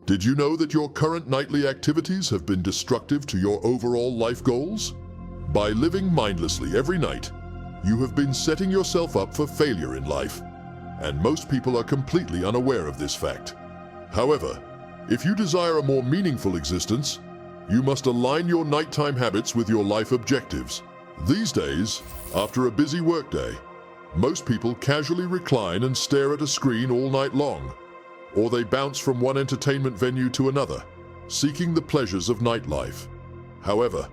Did you know that your current nightly activities have been destructive to your overall life goals? By living mindlessly every night, you have been setting yourself up for failure in life, and most people are completely unaware of this fact. However, if you desire a more meaningful existence, you must align your nighttime habits with your life objectives. These days, after a busy workday, most people casually recline and stare at a screen all night long, or they bounce from one entertainment venue to another, seeking the pleasures of nightlife. However,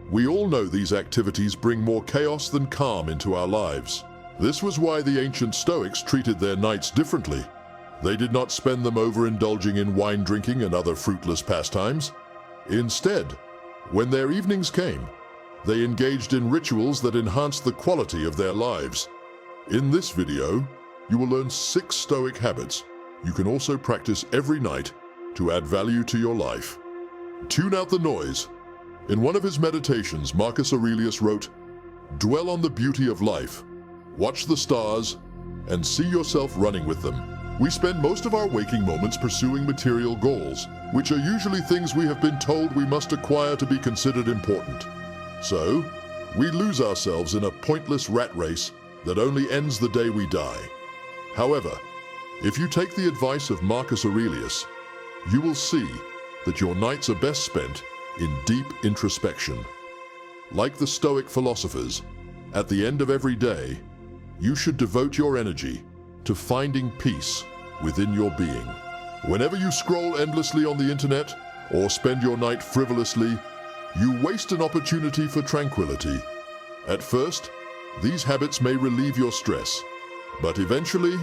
we all know these activities bring more chaos than calm into our lives. This was why the ancient Stoics treated their nights differently. They did not spend them overindulging in wine drinking and other fruitless pastimes. Instead, when their evenings came, they engaged in rituals that enhanced the quality of their lives. In this video, you will learn 6 Stoic habits you can also practice every night to add value to your life. Tune out the noise. In one of his meditations, Marcus Aurelius wrote, "Dwell on the beauty of life, watch the stars, and see yourself running with them." We spend most of our waking moments pursuing material goals, which are usually things we have been told we must acquire to be considered important. So, we lose ourselves in a pointless rat race that only ends the day we die. However, if you take the advice of Marcus Aurelius, you will see that your nights are best spent in deep introspection. Like the Stoic philosophers, at the end of every day, you should devote your energy to finding peace within your being. Whenever you scroll endlessly on the internet or spend your night frivolously, you waste an opportunity for tranquility. At first, these habits may relieve your stress, but eventually,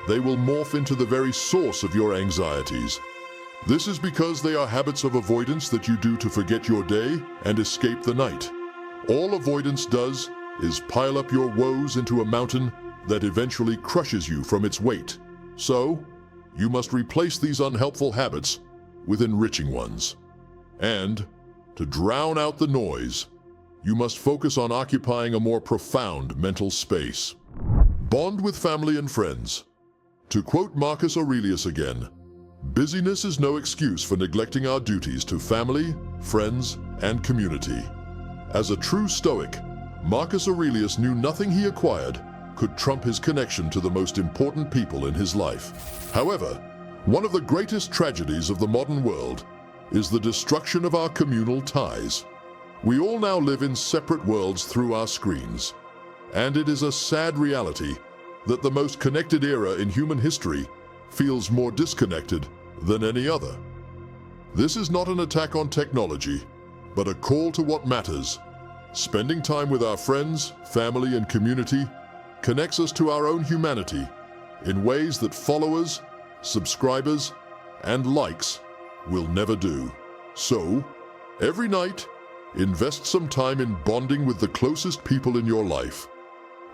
they will morph into the very source of your anxieties. This is because they are habits of avoidance that you do to forget your day and escape the night. All avoidance does is pile up your woes into a mountain that eventually crushes you from its weight. So, you must replace these unhelpful habits with enriching ones. And, to drown out the noise, you must focus on occupying a more profound mental space. Bond with family and friends. To quote Marcus Aurelius again, "Busyness is no excuse for neglecting our duties to family, friends, and community." As a true Stoic, Marcus Aurelius knew nothing he acquired could trump his connection to the most important people in his life. However, one of the greatest tragedies of the modern world is the destruction of our communal ties. We all now live in separate worlds through our screens, and it is a sad reality that the most connected era in human history feels more disconnected than any other. This is not an attack on technology, but a call to what matters. Spending time with our friends, family, and community connects us to our own humanity in ways that followers, subscribers, and likes will never do. So, every night, invest some time in bonding with the closest people in your life.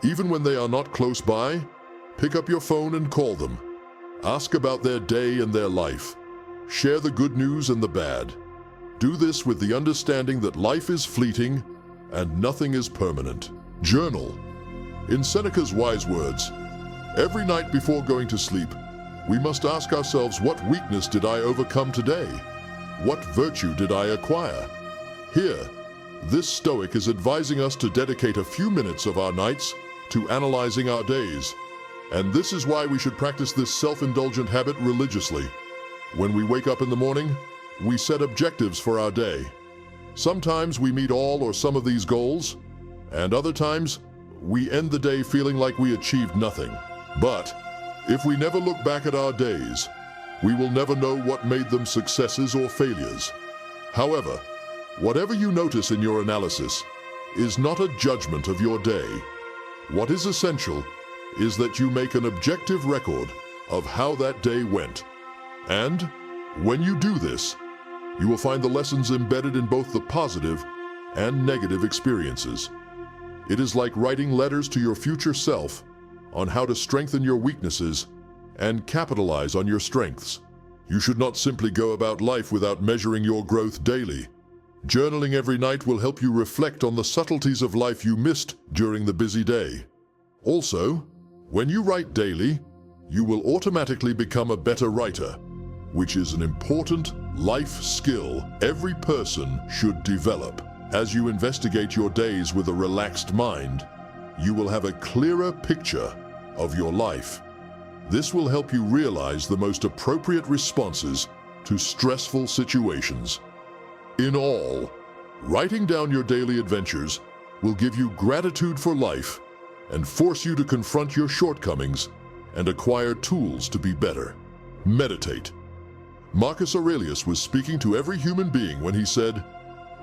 Even when they are not close by, pick up your phone and call them. Ask about their day and their life. Share the good news and the bad. Do this with the understanding that life is fleeting and nothing is permanent. Journal. In Seneca's wise words, every night before going to sleep, we must ask ourselves, what weakness did I overcome today? What virtue did I acquire? Here, this Stoic is advising us to dedicate a few minutes of our nights to analyzing our days. And this is why we should practice this self-indulgent habit religiously. When we wake up in the morning, we set objectives for our day. Sometimes we meet all or some of these goals, and other times we end the day feeling like we achieved nothing. But if we never look back at our days, we will never know what made them successes or failures. However, whatever you notice in your analysis is not a judgment of your day. What is essential is that you make an objective record of how that day went. And when you do this, you will find the lessons embedded in both the positive and negative experiences. It is like writing letters to your future self on how to strengthen your weaknesses and capitalize on your strengths. You should not simply go about life without measuring your growth daily. Journaling every night will help you reflect on the subtleties of life you missed during the busy day. Also, when you write daily, you will automatically become a better writer. which is an important life skill every person should develop. As you investigate your days with a relaxed mind, you will have a clearer picture of your life. This will help you realize the most appropriate responses to stressful situations. In all, writing down your daily adventures will give you gratitude for life and force you to confront your shortcomings and acquire tools to be better. Meditate. Marcus Aurelius was speaking to every human being when he said,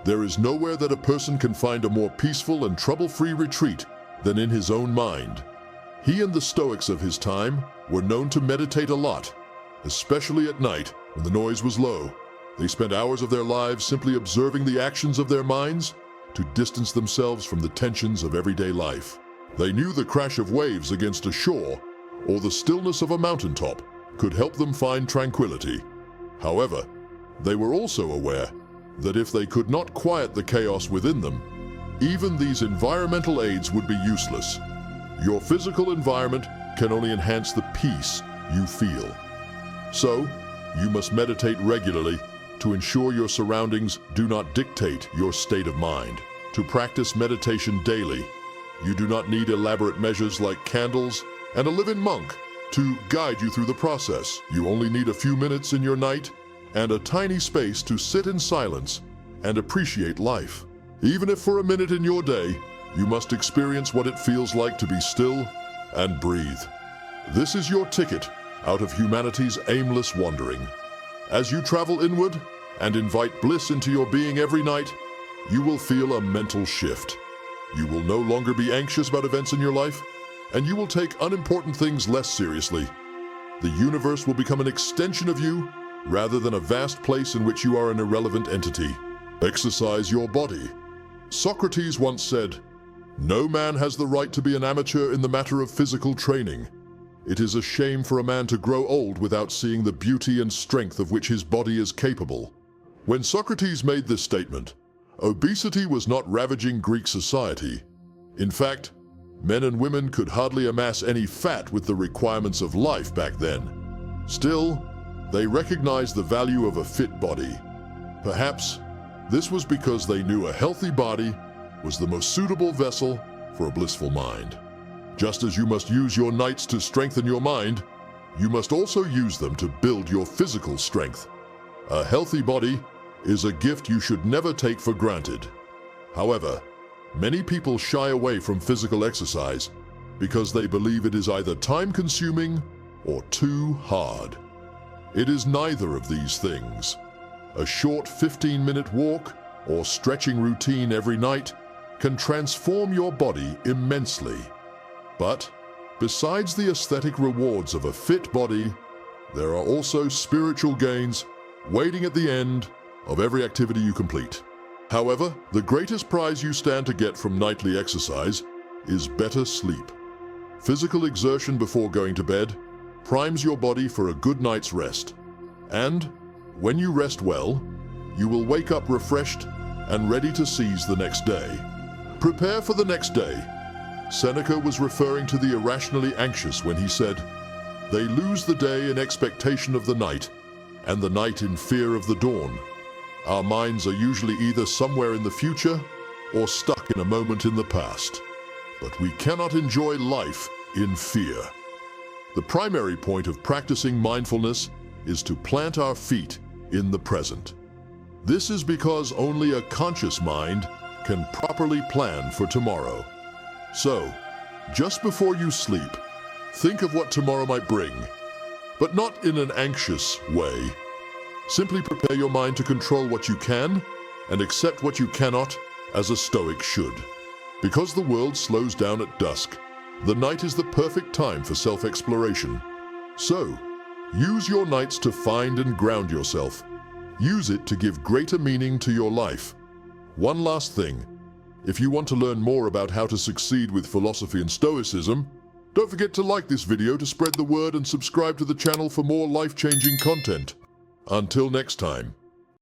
"There is nowhere that a person can find a more peaceful and trouble-free retreat than in his own mind." He and the Stoics of his time were known to meditate a lot, especially at night when the noise was low. They spent hours of their lives simply observing the actions of their minds to distance themselves from the tensions of everyday life. They knew the crash of waves against a shore or the stillness of a mountaintop could help them find tranquility. However, they were also aware that if they could not quiet the chaos within them, even these environmental aids would be useless. Your physical environment can only enhance the peace you feel. So, you must meditate regularly to ensure your surroundings do not dictate your state of mind. To practice meditation daily, you do not need elaborate measures like candles and a living monk to guide you through the process. You only need a few minutes in your night and a tiny space to sit in silence and appreciate life. Even if for a minute in your day, you must experience what it feels like to be still and breathe. This is your ticket out of humanity's aimless wandering. As you travel inward and invite bliss into your being every night, you will feel a mental shift. You will no longer be anxious about events in your life, and you will take unimportant things less seriously. The universe will become an extension of you rather than a vast place in which you are an irrelevant entity. Exercise your body. Socrates once said, "No man has the right to be an amateur in the matter of physical training. It is a shame for a man to grow old without seeing the beauty and strength of which his body is capable." When Socrates made this statement, obesity was not ravaging Greek society. In fact, men and women could hardly amass any fat with the requirements of life back then. Still, they recognized the value of a fit body. Perhaps this was because they knew a healthy body was the most suitable vessel for a blissful mind. Just as you must use your nights to strengthen your mind, you must also use them to build your physical strength. A healthy body is a gift you should never take for granted. However, many people shy away from physical exercise because they believe it is either time-consuming or too hard. It is neither of these things. A short 15-minute walk or stretching routine every night can transform your body immensely. But besides the aesthetic rewards of a fit body, there are also spiritual gains waiting at the end of every activity you complete. However, the greatest prize you stand to get from nightly exercise is better sleep. Physical exertion before going to bed primes your body for a good night's rest. And when you rest well, you will wake up refreshed and ready to seize the next day. Prepare for the next day. Seneca was referring to the irrationally anxious when he said, "They lose the day in expectation of the night, and the night in fear of the dawn." Our minds are usually either somewhere in the future or stuck in a moment in the past. But we cannot enjoy life in fear. The primary point of practicing mindfulness is to plant our feet in the present. This is because only a conscious mind can properly plan for tomorrow. So, just before you sleep, think of what tomorrow might bring, but not in an anxious way. Simply prepare your mind to control what you can and accept what you cannot, as a Stoic should. Because the world slows down at dusk, the night is the perfect time for self-exploration. So, use your nights to find and ground yourself. Use it to give greater meaning to your life. One last thing. If you want to learn more about how to succeed with philosophy and Stoicism, don't forget to like this video to spread the word and subscribe to the channel for more life-changing content. Until next time.